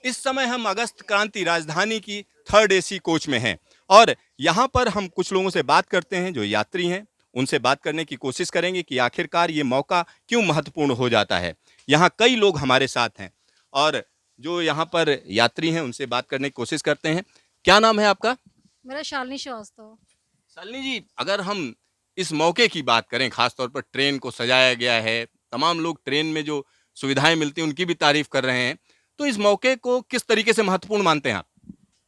इस समय हम अगस्त क्रांति राजधानी की थर्ड एसी कोच में हैं और यहाँ पर हम कुछ लोगों से बात करते हैं जो यात्री हैं। उनसे बात करने की कोशिश करेंगे कि आखिरकार ये मौका क्यों महत्वपूर्ण हो जाता है। यहाँ कई लोग हमारे साथ हैं और जो यहाँ पर यात्री हैं उनसे बात करने की कोशिश करते हैं। क्या नाम है आपका? मेरा शालिनी श्रीवास्तव। शालिनी जी, अगर हम इस मौके की बात करें, खास तौर पर ट्रेन को सजाया गया है, तमाम लोग ट्रेन में जो सुविधाएं मिलती हैं उनकी भी तारीफ कर रहे हैं, तो इस मौके को किस तरीके से महत्वपूर्ण मानते हैं आप?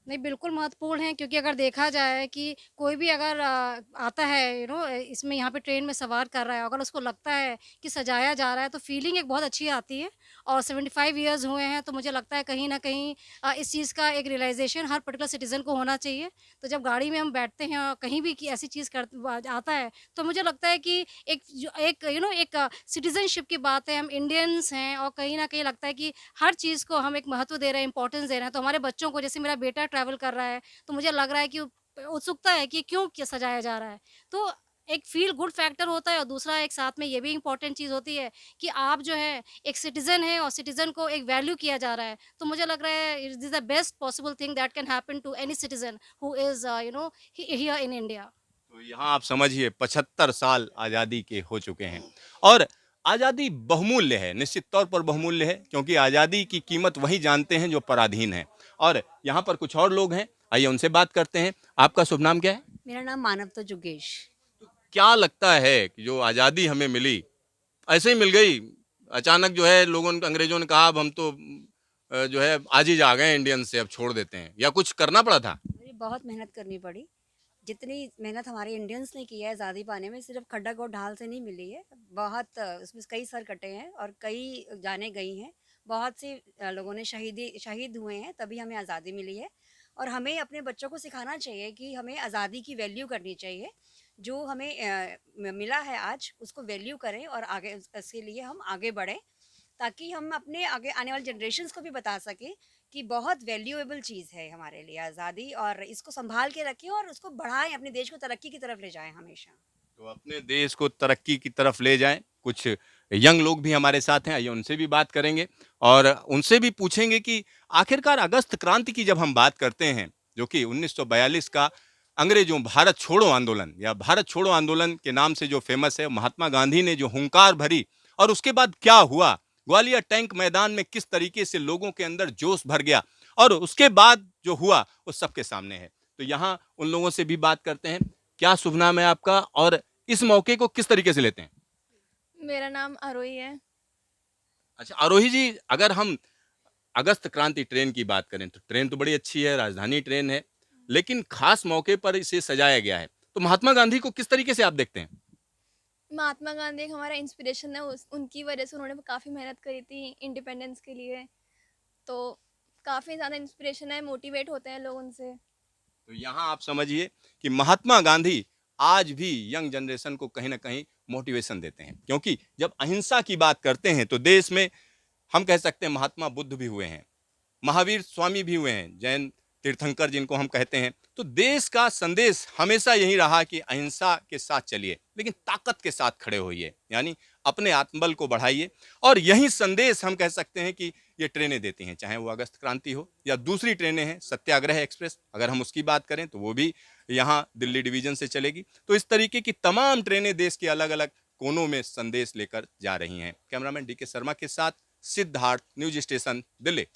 नहीं, बिल्कुल महत्वपूर्ण है क्योंकि अगर देखा जाए कि कोई भी अगर आता है इसमें यहाँ पे ट्रेन में सवार कर रहा है, अगर उसको लगता है कि सजाया जा रहा है तो फीलिंग एक बहुत अच्छी आती है। और 75 इयर्स हुए हैं तो मुझे लगता है कहीं न कहीं इस चीज़ का एक रियलाइज़ेशन हर पर्टिकुलर सिटीज़न को होना चाहिए। तो जब गाड़ी में हम बैठते हैं और कहीं भी कि ऐसी चीज़ कर व आता है तो मुझे लगता है कि एक सिटीज़नशिप की बात है, हम इंडियंस हैं और कहीं न कहीं लगता है कि हर चीज़ को हम एक महत्व दे रहे हैं, इम्पोर्टेंस दे रहे हैं। तो हमारे बच्चों को जैसे मेरा बेटा ट्रैवल कर रहा है, तो मुझे लग रहा है कि उत्सुकता है कि क्यों सजाया जा रहा है। तो एक फ़ील गुड फैक्टर होता है और दूसरा एक साथ में ये भी इम्पोर्टेंट चीज़ होती है कि आप जो है एक सिटिज़न है और सिटिज़न को एक वैल्यू किया जा रहा है। तो मुझे लग रहा है it is the best possible thing that can happen to any citizen who is here in India. तो यहाँ आप समझिए 75 साल आज़ादी के हो चुके हैं और आज़ादी बहुमूल्य है, निश्चित तौर पर बहुमूल्य है क्योंकि आज़ादी की कीमत वही जानते हैं जो पराधीन हैं। और यहाँ पर कुछ और लोग हैं, आइए उनसे बात करते हैं। आपका शुभ नाम क्या है? मेरा नाम मानवता जुगेश। क्या लगता है कि जो आज़ादी हमें मिली, ऐसे ही मिल गई? अचानक जो है लोगों ने अंग्रेज़ों ने कहा अब हम तो जो है आज ही जा गए इंडियन से, अब छोड़ देते हैं, या कुछ करना पड़ा था? मुझे बहुत मेहनत करनी पड़ी। जितनी मेहनत हमारे इंडियंस ने की है आज़ादी पाने में, सिर्फ़ खड्डा और ढाल से नहीं मिली है। बहुत उसमें कई सर कटे हैं और कई जानें गई हैं। बहुत से लोगों ने शहीद हुए हैं, तभी हमें आज़ादी मिली है। और हमें अपने बच्चों को सिखाना चाहिए कि हमें आज़ादी की वैल्यू करनी चाहिए। जो हमें मिला है आज, उसको वैल्यू करें और आगे उसके लिए हम आगे बढ़ें। ताकि हम अपने आगे आने वाली जनरेशन्स को भी बता सकें कि बहुत वैल्यूएबल चीज़ है हमारे लिए आज़ादी, और इसको संभाल के रखें और उसको बढ़ाएं, अपने देश को तरक्की की तरफ ले जाएं हमेशा। तो अपने देश को तरक्की की तरफ ले जाएं। कुछ यंग लोग भी हमारे साथ हैं, आइए उनसे भी बात करेंगे और उनसे भी पूछेंगे कि आखिरकार अगस्त क्रांति की जब हम बात करते हैं, जो कि 1942 का अंग्रेजों भारत छोड़ो आंदोलन या भारत छोड़ो आंदोलन के नाम से जो फेमस है, महात्मा गांधी ने जो हुंकार भरी और उसके बाद क्या हुआ, ग्वालियर टैंक मैदान में किस तरीके से लोगों के अंदर जोश भर गया और उसके बाद जो हुआ वो सबके सामने है। तो यहाँ उन लोगों से भी बात करते हैं। क्या शुभ नाम है आपका और इस मौके को किस तरीके से लेते हैं? मेरा नाम आरोही है। अच्छा आरोही जी, अगर हम अगस्त क्रांति ट्रेन की बात करें तो ट्रेन तो बड़ी अच्छी है, राजधानी ट्रेन है, लेकिन खास मौके पर इसे सजाया गया है। तो महात्मा गांधी को किस तरीके से आप देखते हैं? महात्मा गांधी एक हमारा इंस्पिरेशन है, उनकी वजह से उन्होंने काफ़ी मेहनत करी थी इंडिपेंडेंस के लिए। तो काफ़ी ज़्यादा इंस्पिरेशन है, मोटिवेट होते हैं लोग उनसे। तो यहाँ आप समझिए कि महात्मा गांधी आज भी यंग जनरेशन को कहीं ना कहीं मोटिवेशन देते हैं, क्योंकि जब अहिंसा की बात करते हैं तो देश में हम कह सकते हैं महात्मा बुद्ध भी हुए हैं, महावीर स्वामी भी हुए हैं, जैन तीर्थंकर जिनको हम कहते हैं। तो देश का संदेश हमेशा यही रहा कि अहिंसा के साथ चलिए लेकिन ताकत के साथ खड़े होइए, यानी अपने आत्मबल को बढ़ाइए। और यही संदेश हम कह सकते हैं कि ये ट्रेनें देती हैं, चाहे वो अगस्त क्रांति हो या दूसरी ट्रेनें हैं, सत्याग्रह एक्सप्रेस अगर हम उसकी बात करें तो वो भी यहाँ दिल्ली डिवीजन से चलेगी। तो इस तरीके की तमाम ट्रेनें देश के अलग अलग कोनों में संदेश लेकर जा रही हैं। कैमरामैन डी के शर्मा के साथ सिद्धार्थ, न्यूज स्टेशन, दिल्ली।